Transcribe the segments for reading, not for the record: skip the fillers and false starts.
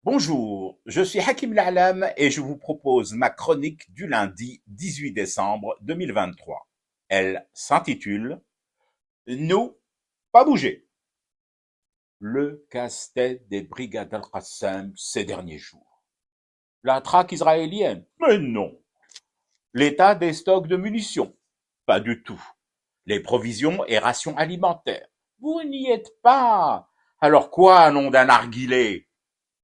Bonjour, je suis Hakim La'alam et je vous propose ma chronique du lundi 18 décembre 2023. Elle s'intitule Nous, pas bouger. Le casse-tête des brigades Al-Qassam ces derniers jours. La traque israélienne? Mais non. L'état des stocks de munitions? Pas du tout. Les provisions et rations alimentaires? Vous n'y êtes pas. Alors quoi, nom d'un narguilé?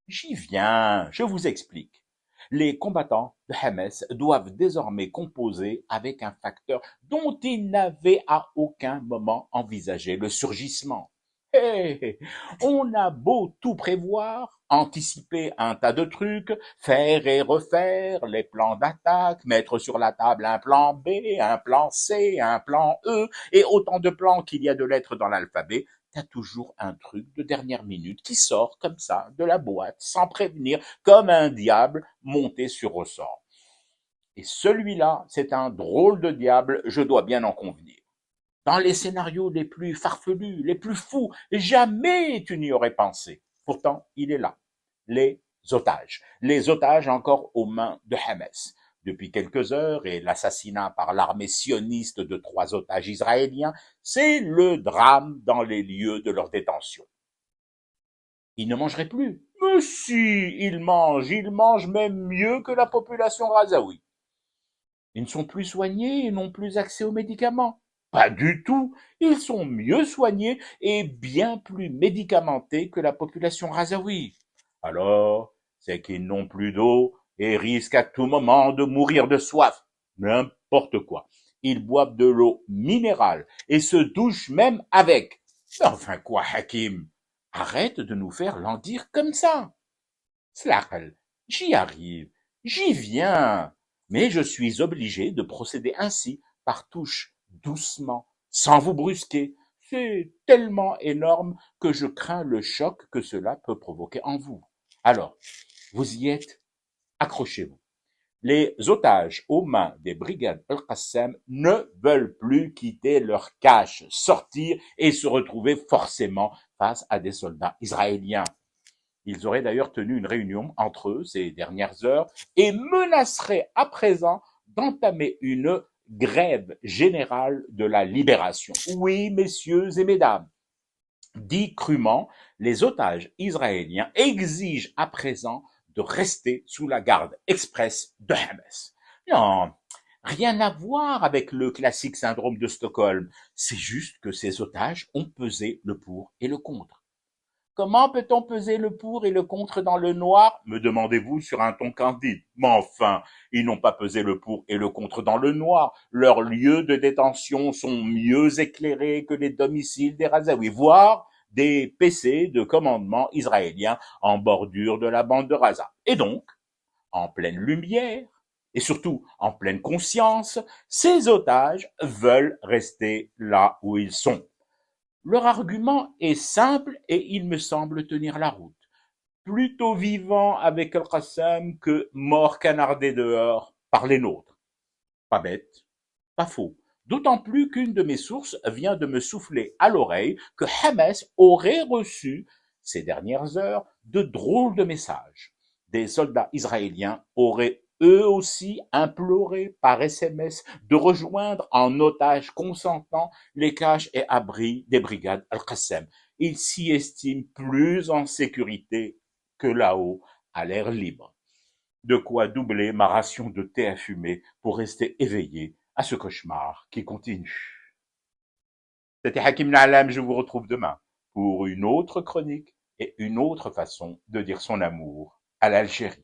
J'y viens, je vous explique. Les combattants de Hamas doivent désormais composer avec un facteur dont ils n'avaient à aucun moment envisagé le surgissement. Hey, on a beau tout prévoir, anticiper un tas de trucs, faire et refaire les plans d'attaque, mettre sur la table un plan B, un plan C, un plan E, et autant de plans qu'il y a de lettres dans l'alphabet, t'as toujours un truc de dernière minute qui sort comme ça de la boîte, sans prévenir, comme un diable monté sur ressort. Et celui-là, c'est un drôle de diable, je dois bien en convenir. Dans les scénarios les plus farfelus, les plus fous, jamais tu n'y aurais pensé. Pourtant, il est là. Les otages. Les otages encore aux mains de Hamas. Depuis quelques heures et l'assassinat par l'armée sioniste de 3 otages israéliens, c'est le drame dans les lieux de leur détention. Ils ne mangeraient plus. Mais si, ils mangent même mieux que la population razaoui. Ils ne sont plus soignés et n'ont plus accès aux médicaments. Pas du tout. Ils sont mieux soignés et bien plus médicamentés que la population razaoui. Alors, c'est qu'ils n'ont plus d'eau et risquent à tout moment de mourir de soif. N'importe quoi. Ils boivent de l'eau minérale et se douchent même avec. Enfin quoi, Hakim? Arrête de nous faire languir comme ça. Slachel, j'y arrive, j'y viens, mais je suis obligé de procéder ainsi, par touches, doucement, sans vous brusquer. C'est tellement énorme que je crains le choc que cela peut provoquer en vous. Alors, vous y êtes, accrochez-vous. Les otages aux mains des brigades Al-Qassam ne veulent plus quitter leur cache, sortir et se retrouver forcément face à des soldats israéliens. Ils auraient d'ailleurs tenu une réunion entre eux ces dernières heures et menaceraient à présent d'entamer une grève générale de la libération. Oui, messieurs et mesdames, dit crûment, les otages israéliens exigent à présent de rester sous la garde express de Hamas. Non, rien à voir avec le classique syndrome de Stockholm. C'est juste que ces otages ont pesé le pour et le contre. Comment peut-on peser le pour et le contre dans le noir? Me demandez-vous sur un ton candide. Mais enfin, ils n'ont pas pesé le pour et le contre dans le noir. Leurs lieux de détention sont mieux éclairés que les domiciles des Razaouis, voire des PC de commandement israéliens en bordure de la bande de Raza. Et donc, en pleine lumière, et surtout en pleine conscience, ces otages veulent rester là où ils sont. Leur argument est simple et il me semble tenir la route. Plutôt vivant avec Al-Qassam que mort canardé dehors par les nôtres. Pas bête, pas faux. D'autant plus qu'une de mes sources vient de me souffler à l'oreille que Hamas aurait reçu, ces dernières heures, de drôles de messages. Des soldats israéliens auraient eux aussi imploré par SMS de rejoindre en otage consentant les caches et abris des brigades Al-Qassam. Ils s'y estiment plus en sécurité que là-haut, à l'air libre. De quoi doubler ma ration de thé à fumer pour rester éveillé à ce cauchemar qui continue. C'était Hakim Na'alam, je vous retrouve demain pour une autre chronique et une autre façon de dire son amour à l'Algérie.